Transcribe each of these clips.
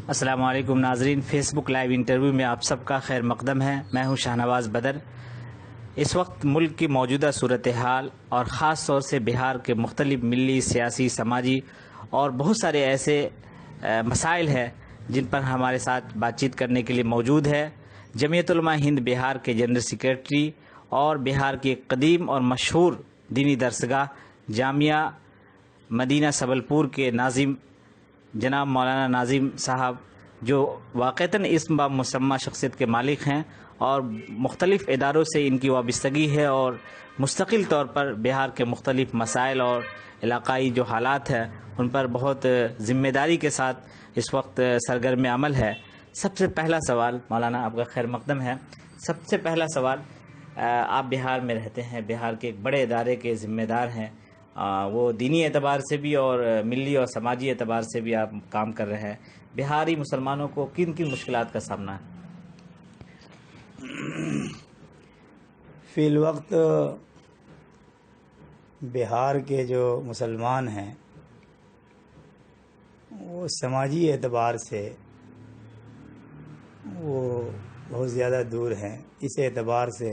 السلام علیکم ناظرین، فیس بک لائیو انٹرویو میں آپ سب کا خیر مقدم ہے۔ میں ہوں شاہنواز بدر۔ اس وقت ملک کی موجودہ صورتحال اور خاص طور سے بہار کے مختلف ملی، سیاسی، سماجی اور بہت سارے ایسے مسائل ہیں جن پر ہمارے ساتھ بات چیت کرنے کے لیے موجود ہے جمعیت علماء ہند بہار کے جنرل سیکریٹری اور بہار کی ایک قدیم اور مشہور دینی درسگاہ جامعہ مدینہ سبلپور کے ناظم جناب مولانا ناظم صاحب، جو واقعتاً اسم با مسمى شخصیت کے مالک ہیں اور مختلف اداروں سے ان کی وابستگی ہے اور مستقل طور پر بہار کے مختلف مسائل اور علاقائی جو حالات ہیں ان پر بہت ذمہ داری کے ساتھ اس وقت سرگرم عمل ہے۔ سب سے پہلا سوال مولانا، آپ کا خیر مقدم ہے۔ سب سے پہلا سوال، آپ بہار میں رہتے ہیں، بہار کے ایک بڑے ادارے کے ذمہ دار ہیں، وہ دینی اعتبار سے بھی اور ملی اور سماجی اعتبار سے بھی آپ کام کر رہے ہیں۔ بہاری مسلمانوں کو کن کن مشکلات کا سامنا ہے؟ فی الوقت بہار کے جو مسلمان ہیں وہ سماجی اعتبار سے وہ بہت زیادہ دور ہیں، اس اعتبار سے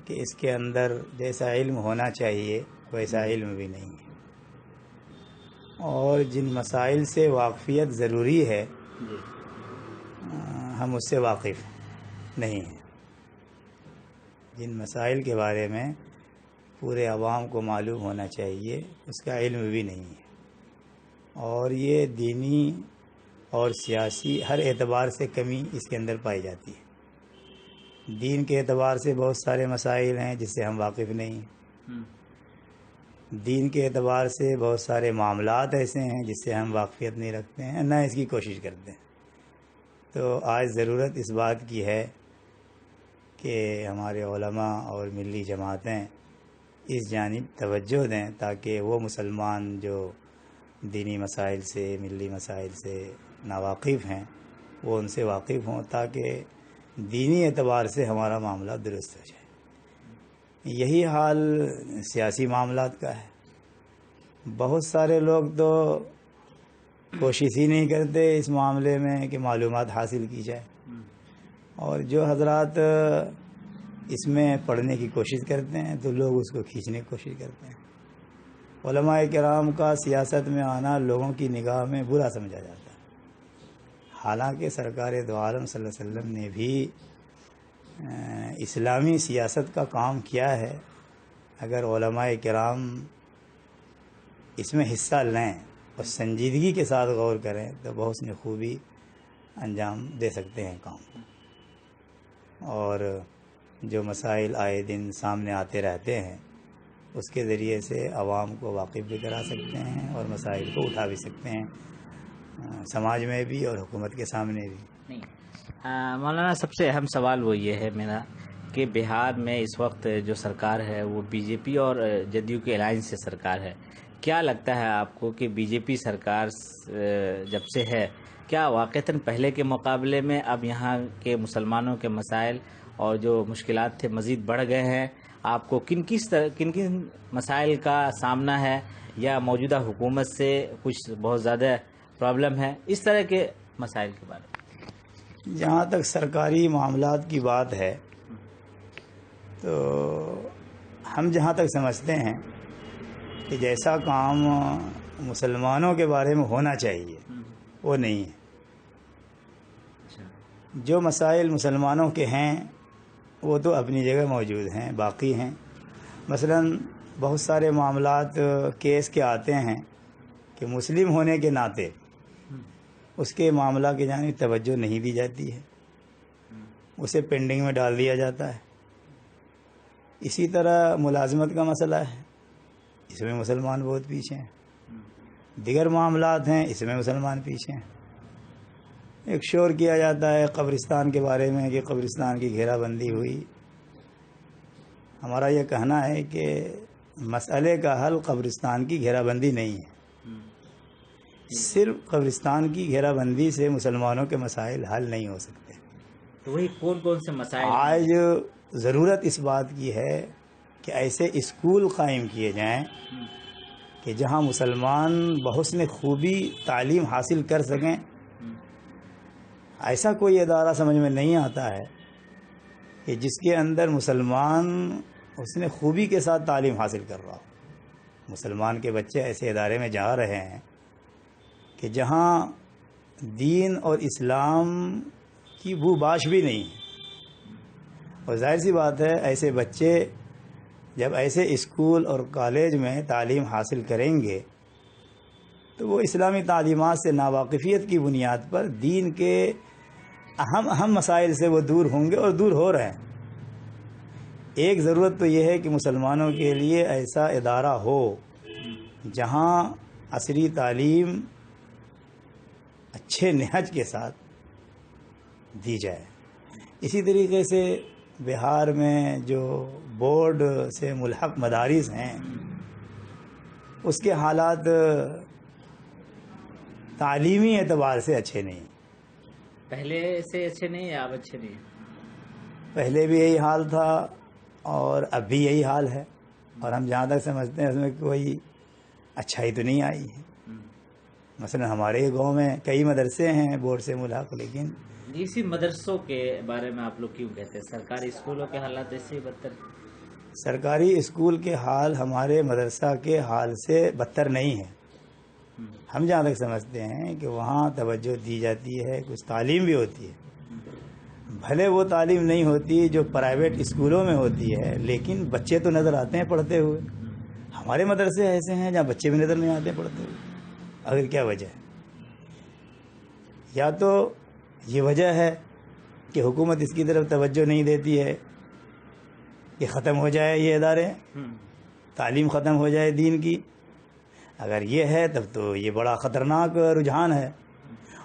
کہ اس کے اندر جیسا علم ہونا چاہیے ویسا علم بھی نہیں ہے، اور جن مسائل سے واقفیت ضروری ہے ہم اس سے واقف نہیں ہیں۔ جن مسائل کے بارے میں پورے عوام کو معلوم ہونا چاہیے اس کا علم بھی نہیں ہے، اور یہ دینی اور سیاسی ہر اعتبار سے کمی اس کے اندر پائی جاتی ہے۔ دین کے اعتبار سے بہت سارے مسائل ہیں جس سے ہم واقف نہیں ہیں، دین کے اعتبار سے بہت سارے معاملات ایسے ہیں جس سے ہم واقفیت نہیں رکھتے ہیں، نہ اس کی کوشش کرتے ہیں۔ تو آج ضرورت اس بات کی ہے کہ ہمارے علماء اور ملی جماعتیں اس جانب توجہ دیں تاکہ وہ مسلمان جو دینی مسائل سے، ملی مسائل سے ناواقف ہیں وہ ان سے واقف ہوں، تاکہ دینی اعتبار سے ہمارا معاملہ درست ہو جائے۔ یہی حال سیاسی معاملات کا ہے۔ بہت سارے لوگ تو کوشش ہی نہیں کرتے اس معاملے میں کہ معلومات حاصل کی جائے، اور جو حضرات اس میں پڑھنے کی کوشش کرتے ہیں تو لوگ اس کو کھینچنے کی کوشش کرتے ہیں۔ علماء کرام کا سیاست میں آنا لوگوں کی نگاہ میں برا سمجھا جاتا ہے، حالانکہ سرکار دو عالم صلی اللہ علیہ وسلم نے بھی اسلامی سیاست کا کام کیا ہے۔ اگر علماء کرام اس میں حصہ لیں اور سنجیدگی کے ساتھ غور کریں تو بہت سی خوبی انجام دے سکتے ہیں کام، اور جو مسائل آئے دن سامنے آتے رہتے ہیں اس کے ذریعے سے عوام کو واقف بھی کرا سکتے ہیں اور مسائل کو اٹھا بھی سکتے ہیں، سماج میں بھی اور حکومت کے سامنے بھی۔ مولانا، سب سے اہم سوال وہ یہ ہے میرا کہ بہار میں اس وقت جو سرکار ہے وہ بی جے پی اور جدیو کے الائنس سے سرکار ہے۔ کیا لگتا ہے آپ کو کہ بی جے پی سرکار جب سے ہے، کیا واقعتاً پہلے کے مقابلے میں اب یہاں کے مسلمانوں کے مسائل اور جو مشکلات تھے مزید بڑھ گئے ہیں؟ آپ کو کن کن مسائل کا سامنا ہے، یا موجودہ حکومت سے کچھ بہت زیادہ پرابلم ہے، اس طرح کے مسائل کے بارے میں؟ جہاں تک سرکاری معاملات کی بات ہے تو ہم جہاں تک سمجھتے ہیں کہ جیسا کام مسلمانوں کے بارے میں ہونا چاہیے وہ نہیں ہے۔ جو مسائل مسلمانوں کے ہیں وہ تو اپنی جگہ موجود ہیں، باقی ہیں۔ مثلا بہت سارے معاملات کیس کے آتے ہیں کہ مسلم ہونے کے ناطے اس کے معاملہ کی جانب توجہ نہیں دی جاتی ہے، اسے پینڈنگ میں ڈال دیا جاتا ہے۔ اسی طرح ملازمت کا مسئلہ ہے، اس میں مسلمان بہت پیچھے ہیں۔ دیگر معاملات ہیں، اس میں مسلمان پیچھے ہیں۔ ایک شور کیا جاتا ہے قبرستان کے بارے میں کہ قبرستان کی گھیرا بندی ہوئی۔ ہمارا یہ کہنا ہے کہ مسئلے کا حل قبرستان کی گھیرا بندی نہیں ہے، صرف قبرستان کی گھیرا بندی سے مسلمانوں کے مسائل حل نہیں ہو سکتے۔ تو وہی کون سے مسائل؟ آج ضرورت اس بات کی ہے کہ ایسے اسکول قائم کیے جائیں کہ جہاں مسلمان بحسن خوبی تعلیم حاصل کر سکیں، ایسا کوئی ادارہ سمجھ میں نہیں آتا ہے کہ جس کے اندر مسلمان حسن خوبی کے ساتھ تعلیم حاصل کر رہا ہو۔ مسلمان کے بچے ایسے ادارے میں جا رہے ہیں کہ جہاں دین اور اسلام کی بو باش بھی نہیں ہے، اور ظاہر سی بات ہے ایسے بچے جب ایسے اسکول اور کالج میں تعلیم حاصل کریں گے تو وہ اسلامی تعلیمات سے ناواقفیت کی بنیاد پر دین کے اہم مسائل سے وہ دور ہوں گے، اور دور ہو رہے ہیں۔ ایک ضرورت تو یہ ہے کہ مسلمانوں کے لیے ایسا ادارہ ہو جہاں عصری تعلیم اچھے نہج کے ساتھ دی جائے۔ اسی طریقے سے بہار میں جو بورڈ سے ملحق مدارس ہیں اس کے حالات تعلیمی اعتبار سے اچھے نہیں، پہلے سے اچھے نہیں ہیں، اب اچھے نہیں ہیں؟ پہلے بھی یہی حال تھا اور اب بھی یہی حال ہے، اور ہم جہاں تک سمجھتے ہیں اس میں کوئی اچھائی تو نہیں آئی ہے۔ مثلا ہمارے گاؤں میں کئی مدرسے ہیں بورڈ سے ملحق، لیکن اسی مدرسوں کے بارے میں آپ لوگ کیوں کہتے ہیں سرکاری اسکولوں کے حالات ایسے ہی بدتر؟ سرکاری اسکول کے حال ہمارے مدرسہ کے حال سے بدتر نہیں ہے۔ ہم جہاں تک سمجھتے ہیں کہ وہاں توجہ دی جاتی ہے، کچھ تعلیم بھی ہوتی ہے، بھلے وہ تعلیم نہیں ہوتی جو پرائیویٹ اسکولوں میں ہوتی ہے، لیکن بچے تو نظر آتے ہیں پڑھتے ہوئے۔ ہمارے مدرسے ایسے ہیں جہاں بچے بھی نظر نہیں آتے پڑھتے ہوئے۔ اگر کیا وجہ ہے؟ یا تو یہ وجہ ہے کہ حکومت اس کی طرف توجہ نہیں دیتی ہے کہ ختم ہو جائے یہ ادارے، تعلیم ختم ہو جائے دین کی۔ اگر یہ ہے تب تو یہ بڑا خطرناک رجحان ہے،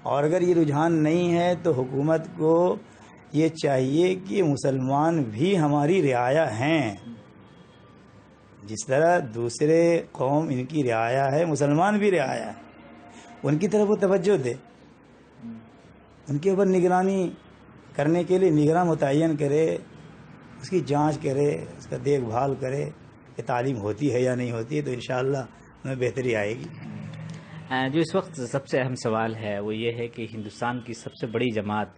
اور اگر یہ رجحان نہیں ہے تو حکومت کو یہ چاہیے کہ مسلمان بھی ہماری رعایا ہیں، جس طرح دوسرے قوم ان کی رعایا ہے مسلمان بھی رعایا ہے، ان کی طرف وہ توجہ دے، ان کے اوپر نگرانی کرنے کے لیے نگراں متعین کرے، اس کی جانچ کرے، اس کا دیکھ بھال کرے کہ تعلیم ہوتی ہے یا نہیں ہوتی ہے، تو انشاءاللہ ہمیں بہتری آئے گی۔ جو اس وقت سب سے اہم سوال ہے وہ یہ ہے کہ ہندوستان کی سب سے بڑی جماعت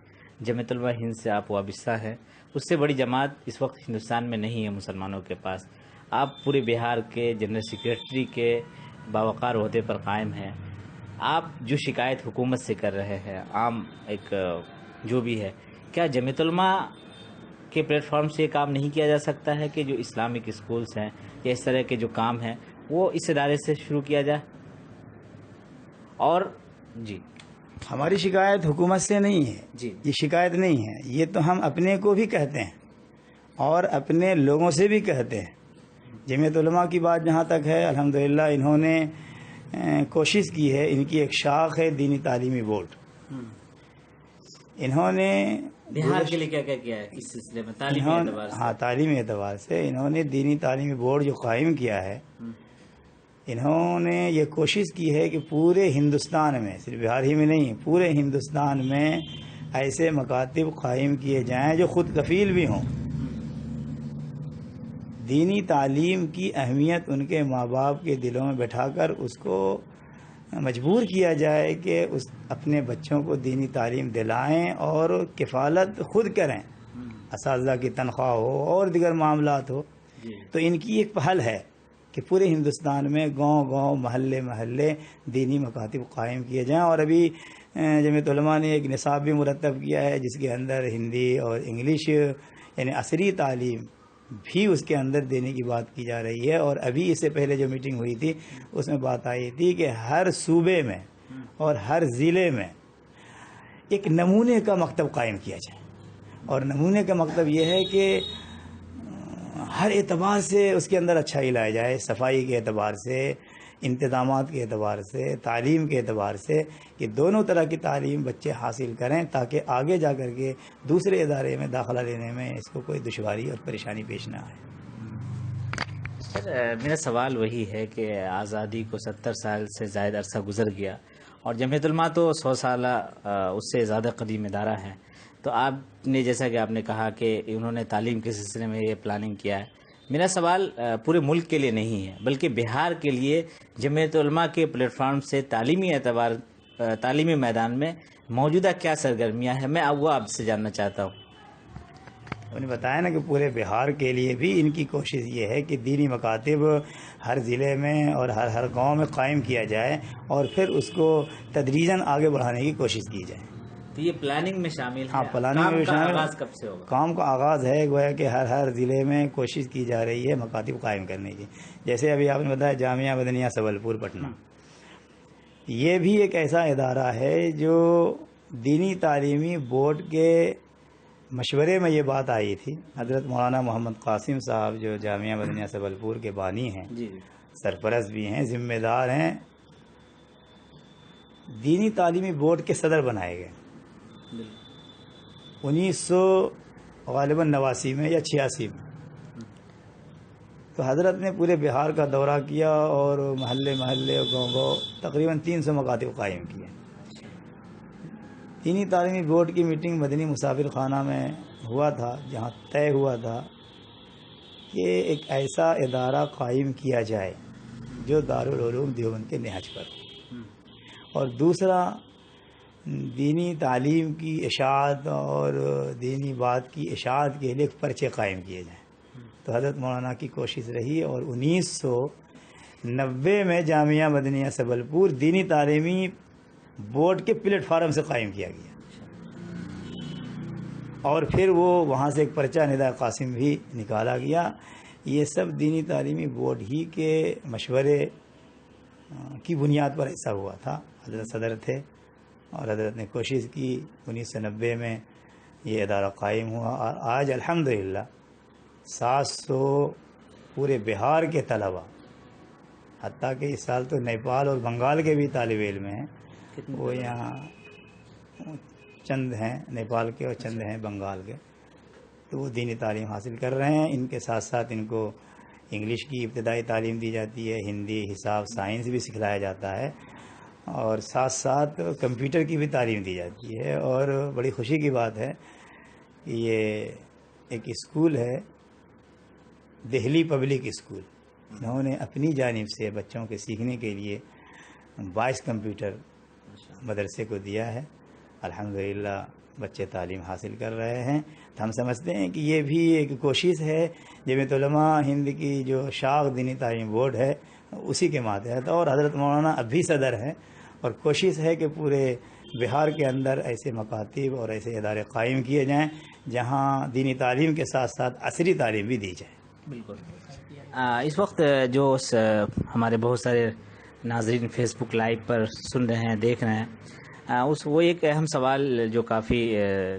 جمعیت علماء ہند سے آپ وابستہ ہے، اس سے بڑی جماعت اس وقت ہندوستان میں نہیں ہے مسلمانوں کے پاس۔ آپ پورے بہار کے جنرل سیکریٹری کے باوقار عہدے پر قائم ہیں، آپ جو شکایت حکومت سے کر رہے ہیں عام ایک جو بھی ہے، کیا جمعیت علماء کے پلیٹ فارم سے یہ کام نہیں کیا جا سکتا ہے کہ جو اسلامک اسکولز ہیں یا اس طرح کے جو کام ہیں وہ اس ادارے سے شروع کیا جائے؟ اور جی ہماری شکایت حکومت سے نہیں ہے، جی یہ شکایت نہیں ہے، یہ تو ہم اپنے کو بھی کہتے ہیں اور اپنے لوگوں سے بھی کہتے ہیں۔ جمعیت علماء کی بات جہاں تک ہے، الحمدللہ انہوں نے کوشش کی ہے، ان کی ایک شاخ ہے دینی تعلیمی بورڈ، انہوں نے بہار کے لیے کیا کیا کیا ہے اس سلسلے میں تعلیمی اعتبار سے؟ ہاں، تعلیمی اعتبار سے انہوں نے دینی تعلیمی بورڈ جو قائم کیا ہے، انہوں نے یہ کوشش کی ہے کہ پورے ہندوستان میں، صرف بہار ہی میں نہیں، پورے ہندوستان میں ایسے مکاتب قائم کیے جائیں جو خود کفیل بھی ہوں۔ دینی تعلیم کی اہمیت ان کے ماں باپ کے دلوں میں بٹھا کر اس کو مجبور کیا جائے کہ اس اپنے بچوں کو دینی تعلیم دلائیں اور کفالت خود کریں، اساتذہ کی تنخواہ ہو اور دیگر معاملات ہو۔ تو ان کی ایک پہل ہے کہ پورے ہندوستان میں گاؤں گاؤں محلے محلے دینی مکاتب قائم کیے جائیں، اور ابھی جمعیت علماء نے ایک نصاب بھی مرتب کیا ہے جس کے اندر ہندی اور انگلش یعنی عصری تعلیم بھی اس کے اندر دینے کی بات کی جا رہی ہے۔ اور ابھی اس سے پہلے جو میٹنگ ہوئی تھی اس میں بات آئی تھی کہ ہر صوبے میں اور ہر ضلع میں ایک نمونے کا مکتب قائم کیا جائے، اور نمونے کا مکتب یہ ہے کہ ہر اعتبار سے اس کے اندر اچھائی لایا جائے، صفائی کے اعتبار سے، انتظامات کے اعتبار سے، تعلیم کے اعتبار سے، کہ دونوں طرح کی تعلیم بچے حاصل کریں تاکہ آگے جا کر کے دوسرے ادارے میں داخلہ لینے میں اس کو کوئی دشواری اور پریشانی پیش نہ آئے۔ سر میرا سوال وہی ہے کہ آزادی کو 70 سال سے زائد عرصہ گزر گیا، اور جمعیت علماء تو 100 سالہ اس سے زیادہ قدیم ادارہ ہے، تو آپ نے جیسا کہ آپ نے کہا کہ انہوں نے تعلیم کے سلسلے میں یہ پلاننگ کیا ہے، میرا سوال پورے ملک کے لیے نہیں ہے بلکہ بہار کے لیے جمعیت علماء کے پلیٹ فارم سے تعلیمی میدان میں موجودہ کیا سرگرمیاں ہیں، میں وہ آپ سے جاننا چاہتا ہوں۔ انہوں نے بتایا نا کہ پورے بہار کے لیے بھی ان کی کوشش یہ ہے کہ دینی مکاتب ہر ضلع میں اور ہر گاؤں میں قائم کیا جائے اور پھر اس کو تدریجاً آگے بڑھانے کی کوشش کی جائے۔ تو یہ پلاننگ میں شامل ہے؟ ہاں، پلاننگ میں شامل۔ آغاز کب سے ہوگا؟ کام کا آغاز ہے، گویا کہ ہر ضلع میں کوشش کی جا رہی ہے مکاتب قائم کرنے کی۔ جیسے ابھی آپ نے بتایا جامعہ مدنیہ سبل پور پٹنہ، یہ بھی ایک ایسا ادارہ ہے جو دینی تعلیمی بورڈ کے مشورے میں یہ بات آئی تھی۔ حضرت مولانا محمد قاسم صاحب جو جامعہ مدنیہ سبل پور کے بانی ہیں، سرپرست بھی ہیں، ذمہ دار ہیں، دینی تعلیمی بورڈ کے صدر بنائے گئے 1989 میں یا 86 میں۔ تو حضرت نے پورے بہار کا دورہ کیا اور محلے اور گاؤں تقریباً 300 مکاتب قائم کیے۔ دینی تعلیمی بورڈ کی میٹنگ مدنی مسافر خانہ میں ہوا تھا، جہاں طے ہوا تھا کہ ایک ایسا ادارہ قائم کیا جائے جو دارالعلوم دیوبند کے نہج پر ہو، اور دوسرا دینی تعلیم کی اشاعت اور دینی بات کی اشاعت کے لیے پرچے قائم کیے جائیں۔ تو حضرت مولانا کی کوشش رہی اور 1990 میں جامعہ مدنیہ سبل پور دینی تعلیمی بورڈ کے پلیٹ فارم سے قائم کیا گیا، اور پھر وہ وہاں سے ایک پرچہ نداء قاسم بھی نکالا گیا۔ یہ سب دینی تعلیمی بورڈ ہی کے مشورے کی بنیاد پر ایسا ہوا تھا۔ حضرت صدر تھے اور حضرت نے کوشش کی، 1990 میں یہ ادارہ قائم ہوا، اور آج الحمدللہ 700 پورے بہار کے طلباء، حتیٰ کہ اس سال تو نیپال اور بنگال کے بھی طالب علم ہیں، وہ یہاں چند ہیں نیپال کے اور چند ہیں بنگال کے، تو وہ دینی تعلیم حاصل کر رہے ہیں۔ ان کے ساتھ ساتھ ان کو انگلش کی ابتدائی تعلیم دی جاتی ہے، ہندی، حساب، سائنس بھی سکھلایا جاتا ہے، اور ساتھ ساتھ کمپیوٹر کی بھی تعلیم دی جاتی ہے۔ اور بڑی خوشی کی بات ہے کہ یہ ایک اسکول ہے، دہلی پبلک اسکول، انہوں نے اپنی جانب سے بچوں کے سیکھنے کے لیے 22 کمپیوٹر مدرسے کو دیا ہے۔ الحمدللہ بچے تعلیم حاصل کر رہے ہیں۔ تو ہم سمجھتے ہیں کہ یہ بھی ایک کوشش ہے جمعیت علماء ہند کی جو شاخ دینی تعلیم بورڈ ہے اسی کے ماتحت، اور حضرت مولانا اب بھی صدر ہیں، اور کوشش ہے کہ پورے بہار کے اندر ایسے مکاتب اور ایسے ادارے قائم کیے جائیں جہاں دینی تعلیم کے ساتھ ساتھ عصری تعلیم بھی دی جائے۔ بالکل۔ اس وقت جو ہمارے بہت سارے ناظرین فیس بک لائیو پر سن رہے ہیں، دیکھ رہے ہیں، وہ ایک اہم سوال جو کافی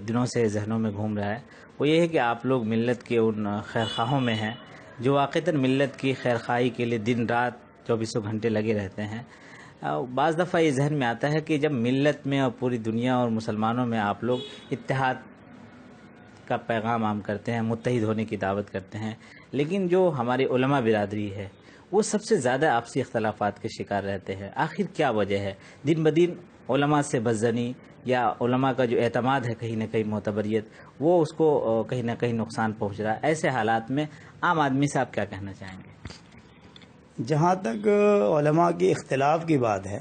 دنوں سے ذہنوں میں گھوم رہا ہے، وہ یہ ہے کہ آپ لوگ ملت کے ان خیرخواہوں میں ہیں جو واقعتاً ملت کی خیرخواہی کے لیے دن رات 24 گھنٹے لگے رہتے ہیں۔ بعض دفعہ یہ ذہن میں آتا ہے کہ جب ملت میں اور پوری دنیا اور مسلمانوں میں آپ لوگ اتحاد کا پیغام عام کرتے ہیں، متحد ہونے کی دعوت کرتے ہیں، لیکن جو ہماری علماء برادری ہے وہ سب سے زیادہ آپسی اختلافات کے شکار رہتے ہیں۔ آخر کیا وجہ ہے؟ دن بدن علماء سے بدظنی یا علماء کا جو اعتماد ہے کہیں نہ کہیں معتبریت، وہ اس کو کہیں نہ کہیں نقصان پہنچ رہا ہے۔ ایسے حالات میں عام آدمی سے آپ کیا کہنا چاہیں گے؟ جہاں تک علماء کی اختلاف کی بات ہے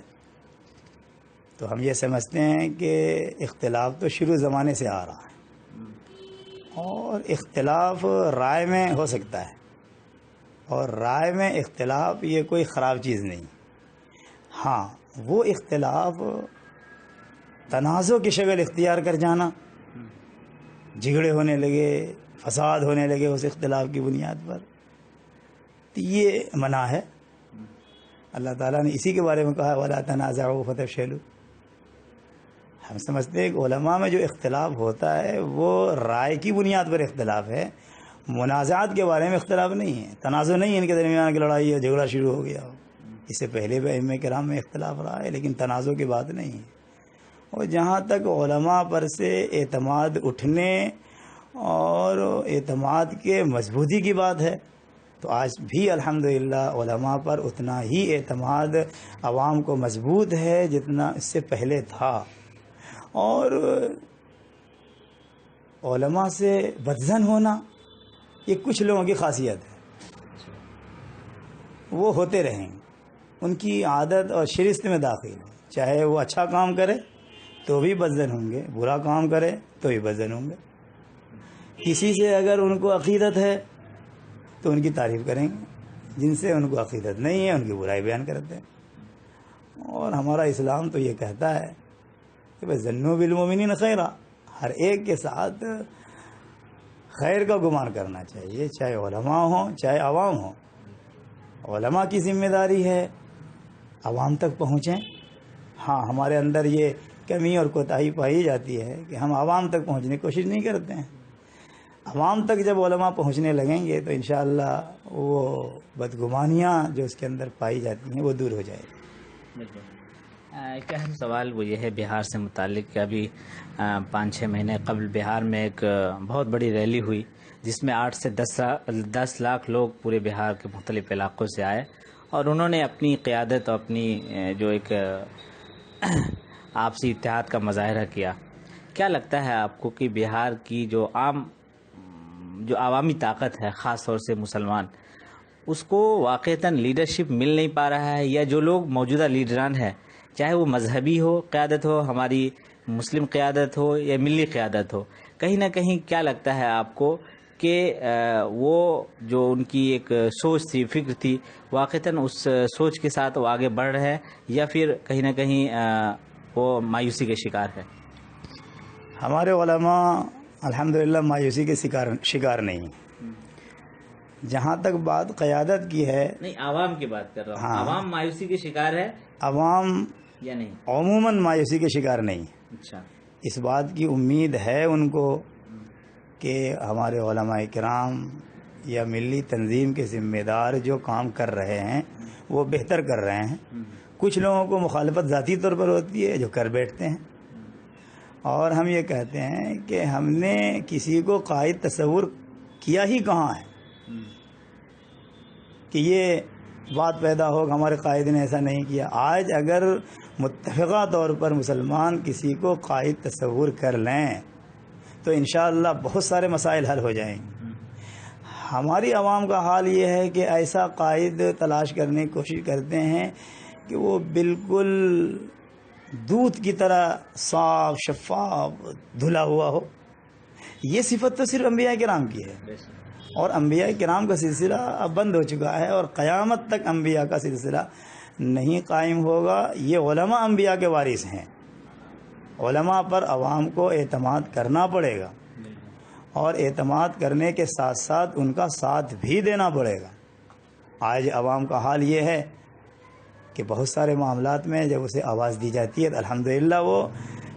تو ہم یہ سمجھتے ہیں کہ اختلاف تو شروع زمانے سے آ رہا ہے، اور اختلاف رائے میں ہو سکتا ہے، اور رائے میں اختلاف یہ کوئی خراب چیز نہیں۔ ہاں، وہ اختلاف تنازع کی شکل اختیار کر جانا، جھگڑے ہونے لگے، فساد ہونے لگے اس اختلاف کی بنیاد پر، تو یہ منع ہے۔ اللہ تعالیٰ نے اسی کے بارے میں کہا وَلَا تَنَازَعُوا فَتَفْشَلُوا۔ ہم سمجھتے ہیں کہ علماء میں جو اختلاف ہوتا ہے وہ رائے کی بنیاد پر اختلاف ہے، منازعات کے بارے میں اختلاف نہیں ہے، تنازع نہیں ہے ان کے درمیان کی لڑائی ہے، جھگڑا شروع ہو گیا ہو۔ اس سے پہلے بھی ائمہ کرام میں اختلاف رہا ہے، لیکن تنازع کی بات نہیں ہے۔ اور جہاں تک علماء پر سے اعتماد اٹھنے اور اعتماد کے مضبوطی کی بات ہے تو آج بھی الحمدللہ علماء پر اتنا ہی اعتماد عوام کو مضبوط ہے جتنا اس سے پہلے تھا، اور علماء سے بدظن ہونا یہ کچھ لوگوں کی خاصیت ہے۔ وہ ہوتے رہیں گے، ان کی عادت اور شرست میں داخل ہے، چاہے وہ اچھا کام کرے تو بھی بدزن ہوں گے، برا کام کرے تو بھی بدزن ہوں گے۔ کسی سے اگر ان کو عقیدت ہے تو ان کی تعریف کریں گے، جن سے ان کو عقیدت نہیں ہے ان کی برائی بیان کرتے ہیں۔ اور ہمارا اسلام تو یہ کہتا ہے کہ بس ظنوا بالمؤمنین خیرا، ہر ایک کے ساتھ خیر کا گمان کرنا چاہیے، چاہے علماء ہوں چاہے عوام ہوں۔ علماء کی ذمہ داری ہے عوام تک پہنچیں۔ ہاں، ہمارے اندر یہ کمی اور کوتاہی پائی جاتی ہے کہ ہم عوام تک پہنچنے کی کوشش نہیں کرتے ہیں۔ عوام تک جب علماء پہنچنے لگیں گے تو انشاءاللہ وہ بدگمانیاں جو اس کے اندر پائی جاتی ہیں وہ دور ہو جائے گی۔ ایک اہم سوال وہ یہ ہے بہار سے متعلق کہ ابھی 5-6 مہینے قبل بہار میں ایک بہت بڑی ریلی ہوئی جس میں 8 سے 10 لاکھ لوگ پورے بہار کے مختلف علاقوں سے آئے، اور انہوں نے اپنی قیادت اور اپنی جو ایک آپسی اتحاد کا مظاہرہ کیا۔ کیا لگتا ہے آپ کو کہ بہار کی جو عوامی طاقت ہے، خاص طور سے مسلمان، اس کو واقعتاً لیڈرشپ مل نہیں پا رہا ہے، یا جو لوگ موجودہ لیڈران ہیں، چاہے وہ مذہبی ہو قیادت ہو، ہماری مسلم قیادت ہو یا ملی قیادت ہو، کہیں نہ کہیں کیا لگتا ہے آپ کو کہ وہ جو ان کی ایک سوچ تھی، فکر تھی، واقعتاً اس سوچ کے ساتھ وہ آگے بڑھ رہے ہیں، یا پھر کہیں نہ کہیں وہ مایوسی کے شکار ہے؟ ہمارے علماء الحمدللہ مایوسی کے شکار نہیں ہیں۔ جہاں تک بات قیادت کی ہے، نہیں، عوام کی بات کر رہا ہوں۔ ہاں، عوام مایوسی کے شکار ہے عوام یا نہیں؟ عموماً مایوسی کے شکار نہیں۔ اچھا، اس بات کی امید ہے ان کو کہ ہمارے علماء کرام یا ملی تنظیم کے ذمہ دار جو کام کر رہے ہیں وہ بہتر کر رہے ہیں۔ کچھ لوگوں کو مخالفت ذاتی طور پر ہوتی ہے جو کر بیٹھتے ہیں، اور ہم یہ کہتے ہیں کہ ہم نے کسی کو قائد تصور کیا ہی کہاں ہے کہ یہ بات پیدا ہو کہ ہمارے قائد نے ایسا نہیں کیا۔ آج اگر متفقہ طور پر مسلمان کسی کو قائد تصور کر لیں تو انشاءاللہ بہت سارے مسائل حل ہو جائیں گے۔ ہماری عوام کا حال یہ ہے کہ ایسا قائد تلاش کرنے کی کوشش کرتے ہیں کہ وہ بالکل دودھ کی طرح صاف شفاف دھلا ہوا ہو۔ یہ صفت تو صرف انبیاء کرام کی ہے، اور انبیاء کرام کا سلسلہ اب بند ہو چکا ہے، اور قیامت تک انبیاء کا سلسلہ نہیں قائم ہوگا۔ یہ علماء انبیاء کے وارث ہیں، علماء پر عوام کو اعتماد کرنا پڑے گا، اور اعتماد کرنے کے ساتھ ساتھ ان کا ساتھ بھی دینا پڑے گا۔ آج عوام کا حال یہ ہے کہ بہت سارے معاملات میں جب اسے آواز دی جاتی ہے تو الحمدللہ وہ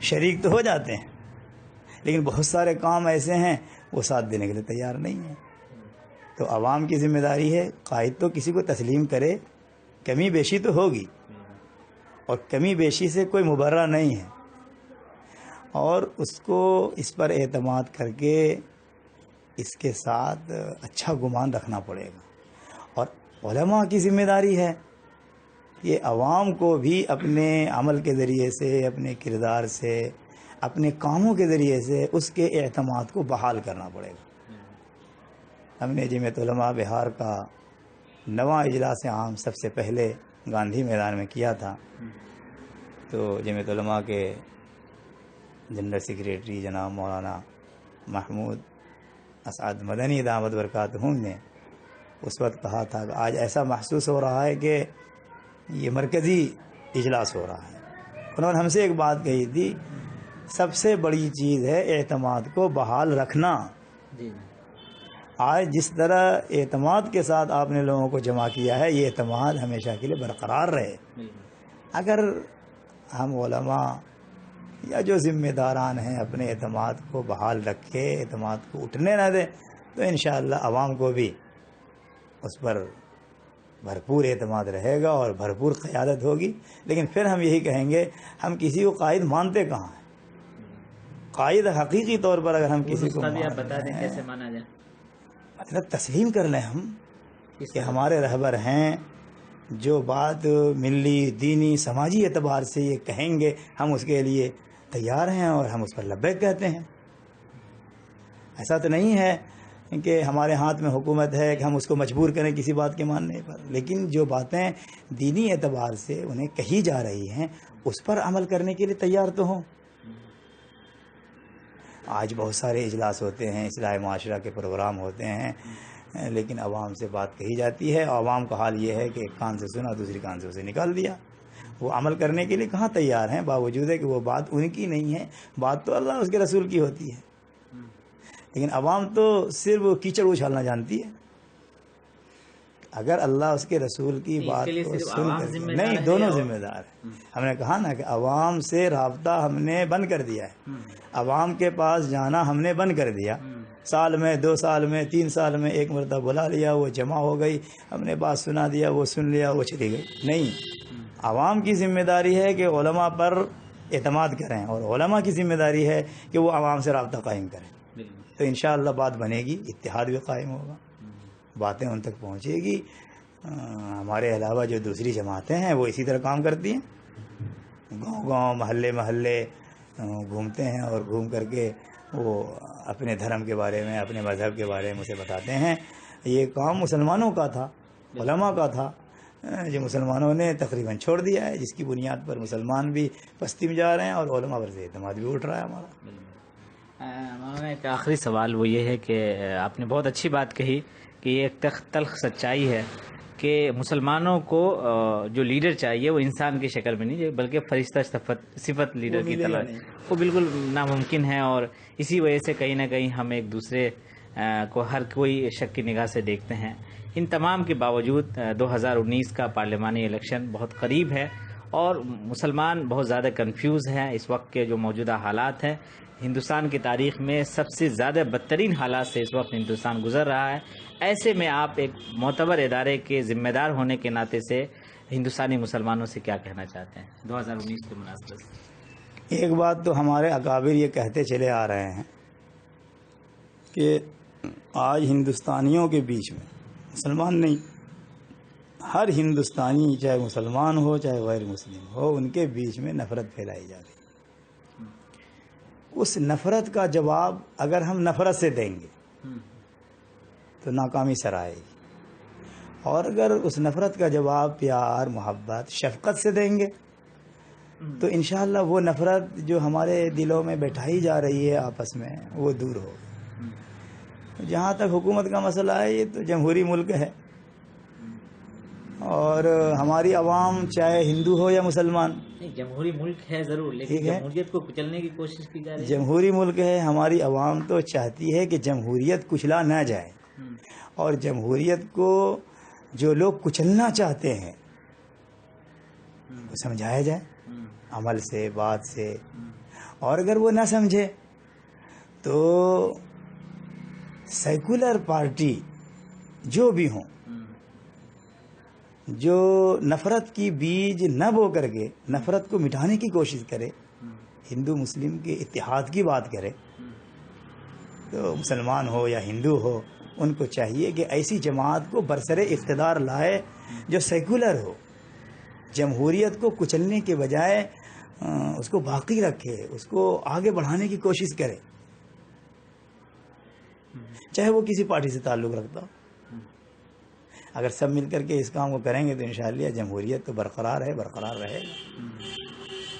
شریک تو ہو جاتے ہیں، لیکن بہت سارے کام ایسے ہیں وہ ساتھ دینے کے لیے تیار نہیں ہیں۔ تو عوام کی ذمہ داری ہے، قائد تو کسی کو تسلیم کرے، کمی بیشی تو ہوگی، اور کمی بیشی سے کوئی مبرہ نہیں ہے، اور اس کو اس پر اعتماد کر کے اس کے ساتھ اچھا گمان رکھنا پڑے گا۔ اور علماء کی ذمہ داری ہے یہ عوام کو بھی اپنے عمل کے ذریعے سے، اپنے کردار سے، اپنے کاموں کے ذریعے سے اس کے اعتماد کو بحال کرنا پڑے گا۔ ہم نے جمعیت علماء بہار کا 9واں اجلاس عام سب سے پہلے گاندھی میدان میں کیا تھا، تو جمعیت علماء کے جنرل سیکریٹری جناب مولانا محمود اسعد مدنی دامت برکاتہم نے اس وقت کہا تھا کہ آج ایسا محسوس ہو رہا ہے کہ یہ مرکزی اجلاس ہو رہا ہے۔ انہوں نے ہم سے ایک بات کہی تھی، سب سے بڑی چیز ہے اعتماد کو بحال رکھنا۔ آج جس طرح اعتماد کے ساتھ آپ نے لوگوں کو جمع کیا ہے، یہ اعتماد ہمیشہ کے لیے برقرار رہے۔ اگر ہم علماء یا جو ذمہ داران ہیں اپنے اعتماد کو بحال رکھے، اعتماد کو اٹھنے نہ دیں، تو انشاءاللہ عوام کو بھی اس پر بھرپور اعتماد رہے گا اور بھرپور قیادت ہوگی۔ لیکن پھر ہم یہی کہیں گے، ہم کسی کو قائد مانتے کہاں ہیں؟ قائد حقیقی طور پر اگر ہم کسی کو بتا دیں کیسے مانا جائے؟ مطلب تسلیم کر لیں ہم کہ ہمارے رہبر ہیں، جو بات ملی دینی سماجی اعتبار سے یہ کہیں گے ہم اس کے لیے تیار ہیں، اور ہم اس پر لبیک کہتے ہیں۔ ایسا تو نہیں ہے کہ ہمارے ہاتھ میں حکومت ہے کہ ہم اس کو مجبور کریں کسی بات کے ماننے پر، لیکن جو باتیں دینی اعتبار سے انہیں کہی جا رہی ہیں اس پر عمل کرنے کے لیے تیار تو ہوں۔ آج بہت سارے اجلاس ہوتے ہیں، اصلاح معاشرہ کے پروگرام ہوتے ہیں، لیکن عوام سے بات کہی جاتی ہے، عوام کا حال یہ ہے کہ ایک کان سے سنا دوسری کان سے اسے نکال دیا۔ وہ عمل کرنے کے لیے کہاں تیار ہیں، باوجود ہے کہ وہ بات ان کی نہیں ہے، بات تو اللہ اس کے رسول کی ہوتی ہے، لیکن عوام تو صرف کیچڑ اچھالنا جانتی ہے۔ اگر اللہ اس کے رسول کی بات کو سن کر نہیں، دونوں ذمہ دار ہیں۔ ہم نے کہا نا کہ عوام سے رابطہ ہم نے بند کر دیا ہے، عوام کے پاس جانا ہم نے بند کر دیا۔ سال میں 2 سال میں 3 سال میں ایک مرتبہ بلا لیا، وہ جمع ہو گئی، ہم نے بات سنا دیا، وہ سن لیا، وہ چلی گئی۔ نہیں، عوام کی ذمہ داری ہے کہ علماء پر اعتماد کریں، اور علماء کی ذمہ داری ہے کہ وہ عوام سے رابطہ قائم کریں، تو انشاءاللہ بات بنے گی، اتحاد بھی قائم ہوگا، باتیں ان تک پہنچے گی۔ ہمارے علاوہ جو دوسری جماعتیں ہیں وہ اسی طرح کام کرتی ہیں، گاؤں گاؤں محلے محلے گھومتے ہیں، اور گھوم کر کے وہ اپنے دھرم کے بارے میں، اپنے مذہب کے بارے میں اسے بتاتے ہیں۔ یہ کام مسلمانوں کا تھا، علماء کا تھا، جو مسلمانوں نے تقریباً چھوڑ دیا ہے، جس کی بنیاد پر مسلمان بھی پستی میں جا رہے ہیں اور علماء پر سے اعتماد بھی اٹھ رہا ہے ہمارا۔ مولانا ایک آخری سوال وہ یہ ہے کہ آپ نے بہت اچھی بات کہی کہ یہ ایک تلخ سچائی ہے کہ مسلمانوں کو جو لیڈر چاہیے وہ انسان کی شکل میں نہیں بلکہ فرشتہ صفت لیڈر کی تلاش، وہ بالکل ناممکن ہے، اور اسی وجہ سے کہیں نہ کہیں ہم ایک دوسرے کو ہر کوئی شک کی نگاہ سے دیکھتے ہیں۔ ان تمام کے باوجود 2019 کا پارلیمانی الیکشن بہت قریب ہے، اور مسلمان بہت زیادہ کنفیوز ہیں۔ اس وقت کے جو موجودہ حالات ہیں، ہندوستان کی تاریخ میں سب سے زیادہ بدترین حالات سے اس وقت ہندوستان گزر رہا ہے۔ ایسے میں آپ ایک معتبر ادارے کے ذمہ دار ہونے کے ناطے سے ہندوستانی مسلمانوں سے کیا کہنا چاہتے ہیں 2019 کے مناسبت سے؟ ایک بات تو ہمارے اکابر یہ کہتے چلے آ رہے ہیں کہ آج ہندوستانیوں کے بیچ میں، مسلمان نہیں، ہر ہندوستانی چاہے مسلمان ہو چاہے غیر مسلم ہو، ان کے بیچ میں نفرت پھیلائی جا رہی ہے۔ اس نفرت کا جواب اگر ہم نفرت سے دیں گے تو ناکامی سر آئے گی، اور اگر اس نفرت کا جواب پیار، محبت، شفقت سے دیں گے تو انشاءاللہ وہ نفرت جو ہمارے دلوں میں بیٹھائی جا رہی ہے آپس میں وہ دور ہوگی۔ جہاں تک حکومت کا مسئلہ ہے، یہ تو جمہوری ملک ہے، اور ہماری عوام چاہے ہندو ہو یا مسلمان، جمہوری ملک ہے ضرور، لیکن جمہوریت کو کچلنے کی کوشش کی جا رہی ہے۔ جمہوری ملک ہے، ہماری عوام تو چاہتی ہے کہ جمہوریت کچلا نہ جائے، اور جمہوریت کو جو لوگ کچلنا چاہتے ہیں وہ سمجھایا جائے عمل سے، بات سے، اور اگر وہ نہ سمجھے تو سیکولر پارٹی جو بھی ہوں، جو نفرت کی بیج نہ بو کر کے نفرت کو مٹانے کی کوشش کرے، ہندو مسلم کے اتحاد کی بات کرے، تو مسلمان ہو یا ہندو ہو، ان کو چاہیے کہ ایسی جماعت کو برسر اقتدار لائے جو سیکولر ہو، جمہوریت کو کچلنے کے بجائے اس کو باقی رکھے، اس کو آگے بڑھانے کی کوشش کرے، چاہے وہ کسی پارٹی سے تعلق رکھتا ہو۔ اگر سب مل کر کے اس کام کو کریں گے تو انشاءاللہ جمہوریت تو برقرار ہے، برقرار رہے گا۔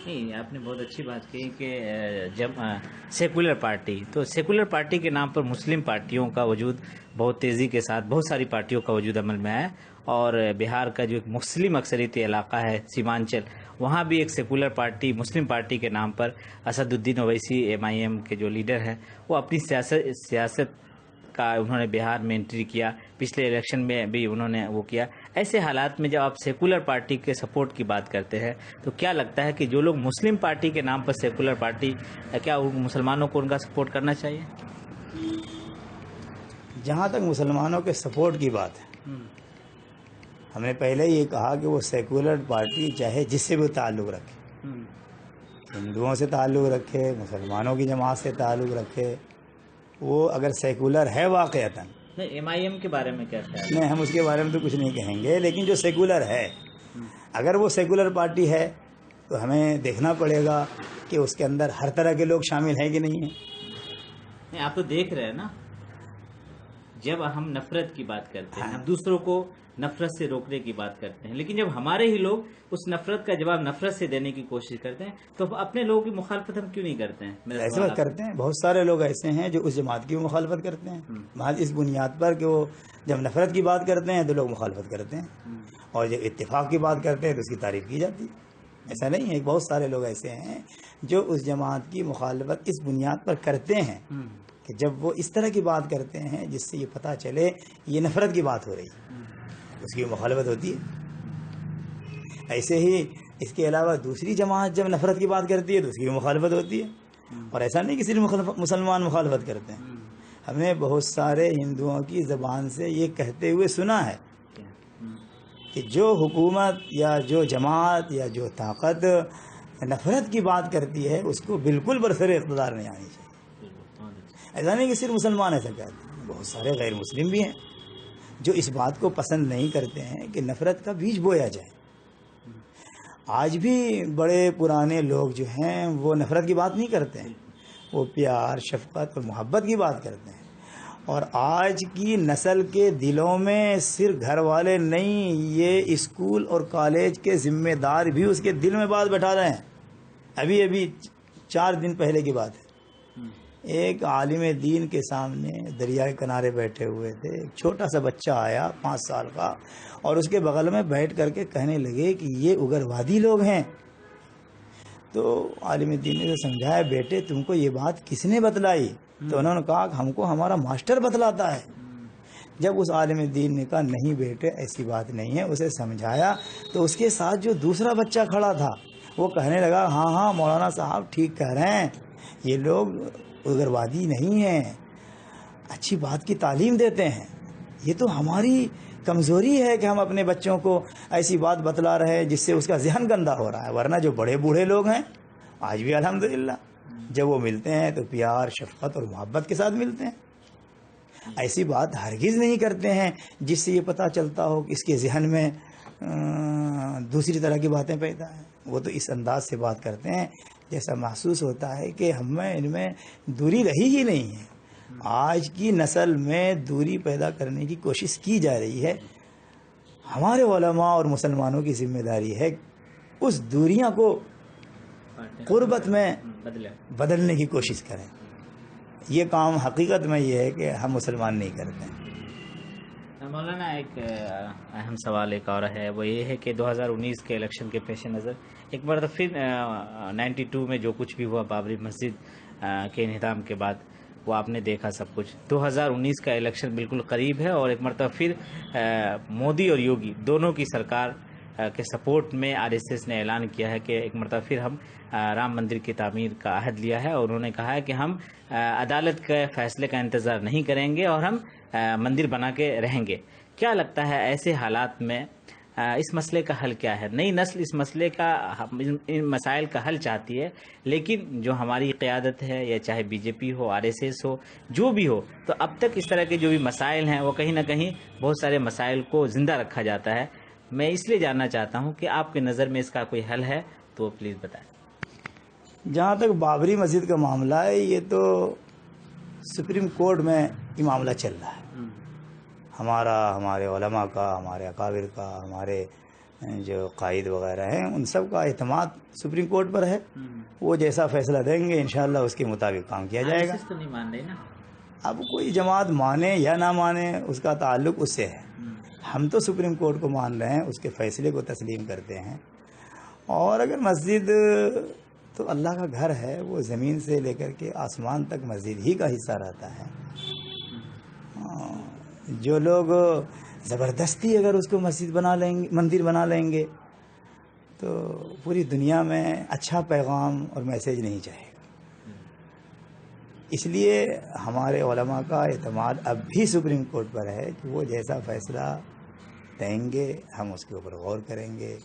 نہیں، آپ نے بہت اچھی بات کہی کہ جب سیکولر پارٹی، تو سیکولر پارٹی کے نام پر مسلم پارٹیوں کا وجود بہت تیزی کے ساتھ، بہت ساری پارٹیوں کا وجود عمل میں آیا، اور بہار کا جو ایک مسلم اکثریتی علاقہ ہے سیمانچل، وہاں بھی ایک سیکولر پارٹی، مسلم پارٹی کے نام پر اسد الدین اویسی MIM کے جو لیڈر ہیں، وہ اپنی سیاست کا انہوں نے بہار میں انٹری کیا، پچھلے الیکشن میں بھی انہوں نے وہ کیا۔ ایسے حالات میں جب آپ سیکولر پارٹی کے سپورٹ کی بات کرتے ہیں تو کیا لگتا ہے کہ جو لوگ مسلم پارٹی کے نام پر سیکولر پارٹی، کیا مسلمانوں کو ان کا سپورٹ کرنا چاہیے؟ جہاں تک مسلمانوں کے سپورٹ کی بات ہے، ہم نے پہلے یہ کہا کہ وہ سیکولر پارٹی چاہے جس سے بھی تعلق رکھے، ہندوؤں سے تعلق رکھے، مسلمانوں کی جماعت سے تعلق رکھے، وہ اگر سیکولر ہے واقعتاً، MIM کے بارے میں کیا خیال ہے؟ نہیں، ہم اس کے بارے میں تو کچھ نہیں کہیں گے، لیکن جو سیکولر ہے، اگر وہ سیکولر پارٹی ہے تو ہمیں دیکھنا پڑے گا کہ اس کے اندر ہر طرح کے لوگ شامل ہیں کہ نہیں ہیں۔ نہیں، آپ تو دیکھ رہے ہیں نا، جب ہم نفرت کی بات کرتے ہیں، ہم دوسروں کو نفرت سے روکنے کی بات کرتے ہیں، لیکن جب ہمارے ہی لوگ اس نفرت کا جواب نفرت سے دینے کی کوشش کرتے ہیں تو اپنے لوگوں کی مخالفت ہم کیوں نہیں کرتے ہیں؟ میرا ایسے سوال بات کرتے ہیں، بہت سارے لوگ ایسے ہیں جو اس جماعت کی مخالفت کرتے ہیں محض اس بنیاد پر کہ وہ جب نفرت کی بات کرتے ہیں تو لوگ مخالفت کرتے ہیں، اور جب اتفاق کی بات کرتے ہیں تو اس کی تعریف کی جاتی ہے۔ ایسا نہیں ہے، بہت سارے لوگ ایسے ہیں جو اس جماعت کی مخالفت اس بنیاد پر کرتے ہیں کہ جب وہ اس طرح کی بات کرتے ہیں جس سے یہ پتہ چلے یہ نفرت کی بات ہو رہی ہے، اس کی مخالفت ہوتی ہے۔ ایسے ہی اس کے علاوہ دوسری جماعت جب نفرت کی بات کرتی ہے تو اس کی بھی مخالفت ہوتی ہے، اور ایسا نہیں کہ صرف مسلمان مخالفت کرتے ہیں۔ ہم نے بہت سارے ہندوؤں کی زبان سے یہ کہتے ہوئے سنا ہے کہ جو حکومت یا جو جماعت یا جو طاقت نفرت کی بات کرتی ہے اس کو بالکل برسر اقتدار نہیں آنی چاہیے۔ ایسا نہیں کہ صرف مسلمان ایسا کہتے ہیں، بہت سارے غیر مسلم بھی ہیں جو اس بات کو پسند نہیں کرتے ہیں کہ نفرت کا بیج بویا جائے۔ آج بھی بڑے پرانے لوگ جو ہیں وہ نفرت کی بات نہیں کرتے ہیں، وہ پیار، شفقت اور محبت کی بات کرتے ہیں، اور آج کی نسل کے دلوں میں صرف گھر والے نہیں، یہ اسکول اور کالج کے ذمہ دار بھی اس کے دل میں بات بٹھا رہے ہیں۔ ابھی 4 دن پہلے کی بات ہے، ایک عالم دین کے سامنے دریا کے کنارے بیٹھے ہوئے تھے، ایک چھوٹا سا بچہ آیا 5 سال کا، اور اس کے بغل میں بیٹھ کر کے کہنے لگے کہ یہ اگروادی لوگ ہیں۔ تو عالم دین نے سمجھایا، بیٹے تم کو یہ بات کس نے بتلائی؟ تو انہوں نے کہا کہ ہم کو ہمارا ماسٹر بتلاتا ہے۔ جب اس عالم دین نے کہا نہیں بیٹے ایسی بات نہیں ہے، اسے سمجھایا، تو اس کے ساتھ جو دوسرا بچہ کھڑا تھا وہ کہنے لگا ہاں مولانا صاحب ٹھیک کہہ رہے ہیں، یہ لوگ اگروادی نہیں ہیں، اچھی بات کی تعلیم دیتے ہیں۔ یہ تو ہماری کمزوری ہے کہ ہم اپنے بچوں کو ایسی بات بتلا رہے ہیں جس سے اس کا ذہن گندا ہو رہا ہے، ورنہ جو بڑے بوڑھے لوگ ہیں آج بھی الحمدللہ جب وہ ملتے ہیں تو پیار، شفقت اور محبت کے ساتھ ملتے ہیں۔ ایسی بات ہرگز نہیں کرتے ہیں جس سے یہ پتہ چلتا ہو کہ اس کے ذہن میں دوسری طرح کی باتیں پیدا ہیں۔ وہ تو اس انداز سے بات کرتے ہیں جیسا محسوس ہوتا ہے کہ ہم میں ان میں دوری رہی ہی نہیں ہے۔ آج کی نسل میں دوری پیدا کرنے کی کوشش کی جا رہی ہے۔ ہمارے علماء اور مسلمانوں کی ذمہ داری ہے اس دوریاں کو قربت میں بدلنے کی کوشش کریں۔ یہ کام حقیقت میں یہ ہے کہ ہم مسلمان نہیں کرتے ہیں۔ مولانا ایک اہم سوال ایک اور ہے، وہ یہ ہے کہ 2019 کے الیکشن کے پیش نظر ایک مرتبہ پھر 92 میں جو کچھ بھی ہوا بابری مسجد کے انہدام کے بعد وہ آپ نے دیکھا سب کچھ۔ 2019 کا الیکشن بالکل قریب ہے اور ایک مرتبہ پھر مودی اور یوگی دونوں کی سرکار کے سپورٹ میں RSS نے اعلان کیا ہے کہ ایک مرتبہ پھر ہم رام مندر کی تعمیر کا عہد لیا ہے، اور انہوں نے کہا ہے کہ ہم عدالت کے فیصلے کا انتظار نہیں کریں گے اور ہم مندر بنا کے رہیں گے۔ کیا لگتا ہے ایسے حالات میں اس مسئلے کا حل کیا ہے؟ نئی نسل اس مسئلے کا، ان مسائل کا حل چاہتی ہے، لیکن جو ہماری قیادت ہے یا چاہے BJP ہو، RSS ہو، جو بھی ہو، تو اب تک اس طرح کے جو بھی مسائل ہیں وہ کہیں نہ کہیں بہت سارے مسائل کو زندہ رکھا جاتا ہے۔ میں اس لیے جاننا چاہتا ہوں کہ آپ کے نظر میں اس کا کوئی حل ہے تو پلیز بتائیں۔ جہاں تک بابری مسجد کا معاملہ ہے، یہ تو سپریم کورٹ میں یہ معاملہ چل رہا ہے۔ ہمارے علماء کا، ہمارے اکابر کا، ہمارے جو قائد وغیرہ ہیں ان سب کا اعتماد سپریم کورٹ پر ہے۔ وہ جیسا فیصلہ دیں گے انشاءاللہ اس کے مطابق کام کیا جائے گا۔ تو نہیں مان رہے نا، اب کوئی جماعت مانے یا نہ مانے اس کا تعلق اس سے ہے۔ ہم تو سپریم کورٹ کو مان رہے ہیں، اس کے فیصلے کو تسلیم کرتے ہیں۔ اور اگر مسجد تو اللہ کا گھر ہے، وہ زمین سے لے کر کے آسمان تک مسجد ہی کا حصہ رہتا ہے۔ جو لوگ زبردستی اگر اس کو مسجد بنا لیں گے، مندر بنا لیں گے، تو پوری دنیا میں اچھا پیغام اور میسیج نہیں جائے گا۔ اس لیے ہمارے علماء کا اعتماد اب بھی سپریم کورٹ پر ہے کہ وہ جیسا فیصلہ دیں گے ہم اس کے اوپر غور کریں گے۔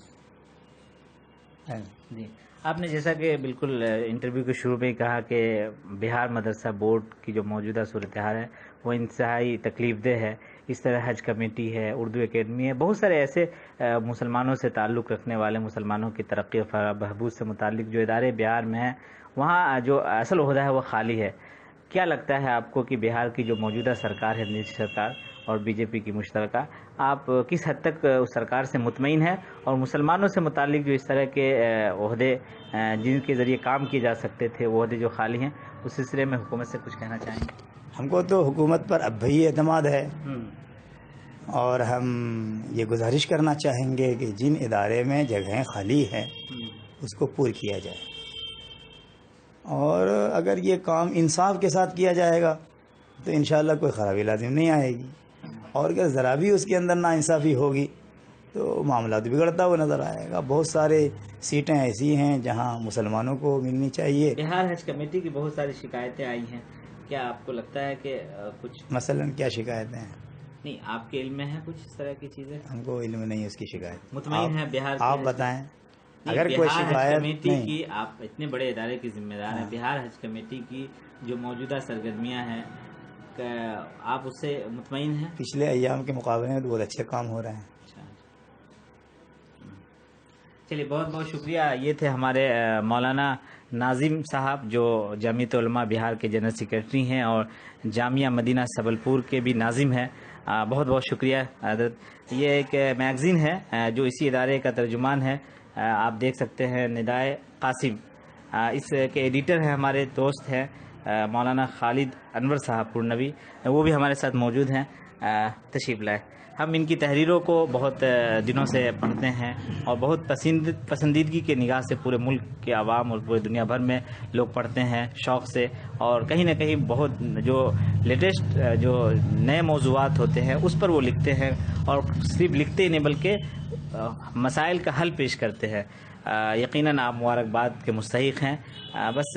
جی، آپ نے جیسا کہ بالکل انٹرویو کے شروع میں کہا کہ بہار مدرسہ بورڈ کی جو موجودہ صورتحال ہے وہ انتہائی تکلیف دہ ہے۔ اس طرح حج کمیٹی ہے، اردو اکیڈمی ہے، بہت سارے ایسے مسلمانوں سے تعلق رکھنے والے، مسلمانوں کی ترقی اور بہبود سے متعلق جو ادارے بہار میں ہیں، وہاں جو اصل عہدہ ہے وہ خالی ہے۔ کیا لگتا ہے آپ کو کہ بہار کی جو موجودہ سرکار ہے، نتیش سرکار اور بی جے پی کی مشترکہ، آپ کس حد تک اس سرکار سے مطمئن ہیں، اور مسلمانوں سے متعلق جو اس طرح کے عہدے جن کے ذریعے کام کیے جا سکتے تھے، وہ عہدے جو خالی ہیں، اس سلسلے میں حکومت سے کچھ کہنا چاہیں گے؟ ہم کو تو حکومت پر اب بھی اعتماد ہے، اور ہم یہ گزارش کرنا چاہیں گے کہ جن ادارے میں جگہیں خالی ہیں اس کو پور کیا جائے، اور اگر یہ کام انصاف کے ساتھ کیا جائے گا تو انشاءاللہ کوئی خرابی لازم نہیں آئے گی، اور اگر ذرا بھی اس کے اندر ناانصافی ہوگی تو معاملات بگڑتا ہوا نظر آئے گا۔ بہت سارے سیٹیں ایسی ہیں جہاں مسلمانوں کو ملنی چاہیے۔ بہار حج کمیٹی کی بہت ساری شکایتیں آئی ہیں، کیا آپ کو لگتا ہے کہ کچھ مثلاً کیا شکایتیں ہیں؟ نہیں، آپ کے علم میں ہے کچھ اس طرح کی چیزیں؟ ہم کو علم نہیں اس کی شکایت۔ مطمئن ہے بہار کی آپ حج بتائیں نہیں، اگر کوئی بہار حج شکایت کمیٹی نہیں۔ کی، آپ اتنے بڑے ادارے کی ذمہ دار ہیں، بہار حج کمیٹی کی جو موجودہ سرگرمیاں ہیں، آپ اس سے مطمئن ہیں؟ پچھلے ایام کے مقابلے میں تو بہت اچھے کام ہو رہے ہیں۔ چلیے، بہت بہت شکریہ۔ یہ تھے ہمارے مولانا ناظم صاحب، جو جمعیت علماء بہار کے جنرل سیکریٹری ہیں اور جامعہ مدینہ سبل پور کے بھی ناظم ہیں۔ بہت بہت شکریہ حضرت۔ یہ ایک میگزین ہے جو اسی ادارے کا ترجمان ہے، آپ دیکھ سکتے ہیں، ندائے قاسم۔ اس کے ایڈیٹر ہیں ہمارے دوست ہیں مولانا خالد انور صاحب پورنوی، وہ بھی ہمارے ساتھ موجود ہیں، تشریف لائے۔ ہم ان کی تحریروں کو بہت دنوں سے پڑھتے ہیں اور بہت پسندیدگی کے نگاہ سے پورے ملک کے عوام اور پورے دنیا بھر میں لوگ پڑھتے ہیں شوق سے، اور کہیں نہ کہیں بہت جو لیٹسٹ جو نئے موضوعات ہوتے ہیں اس پر وہ لکھتے ہیں، اور صرف لکھتے ہی نہیں بلکہ مسائل کا حل پیش کرتے ہیں۔ یقیناً آپ مبارکباد کے مستحق ہیں۔ بس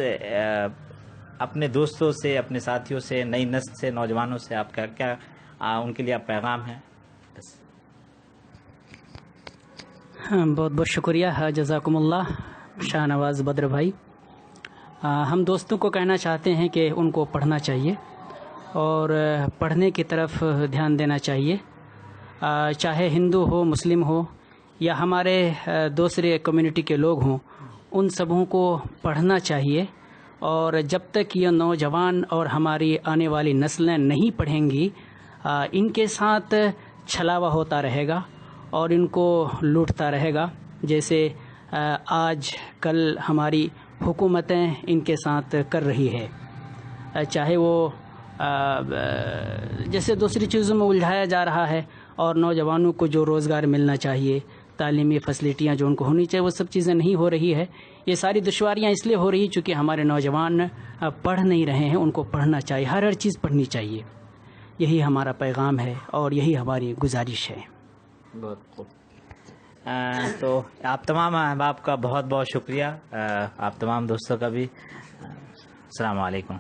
اپنے دوستوں سے، اپنے ساتھیوں سے، نئی نسل سے، نوجوانوں سے آپ کا کیا ان کے لیے آپ پیغام ہے؟ بہت بہت شکریہ، جزاکم اللہ شاہ نواز بدر بھائی۔ ہم دوستوں کو کہنا چاہتے ہیں کہ ان کو پڑھنا چاہیے اور پڑھنے کی طرف دھیان دینا چاہیے، چاہے ہندو ہو، مسلم ہو، یا ہمارے دوسرے کمیونٹی کے لوگ ہوں، ان سبوں کو پڑھنا چاہیے۔ اور جب تک یہ نوجوان اور ہماری آنے والی نسلیں نہیں پڑھیں گی، ان کے ساتھ چھلاوا ہوتا رہے گا اور ان کو لوٹتا رہے گا، جیسے آج کل ہماری حکومتیں ان کے ساتھ کر رہی ہے۔ چاہے وہ جیسے دوسری چیزوں میں الجھایا جا رہا ہے، اور نوجوانوں کو جو روزگار ملنا چاہیے، تعلیمی فیسلٹیاں جو ان کو ہونی چاہیے، وہ سب چیزیں نہیں ہو رہی ہے۔ یہ ساری دشواریاں اس لیے ہو رہی چونکہ ہمارے نوجوان پڑھ نہیں رہے ہیں۔ ان کو پڑھنا چاہیے، ہر چیز پڑھنی چاہیے۔ یہی ہمارا پیغام ہے اور یہی ہماری گزارش ہے۔ بہت خوب۔ تو آپ تمام احباب کا بہت بہت شکریہ، آپ تمام دوستوں کا بھی۔ السلام علیکم۔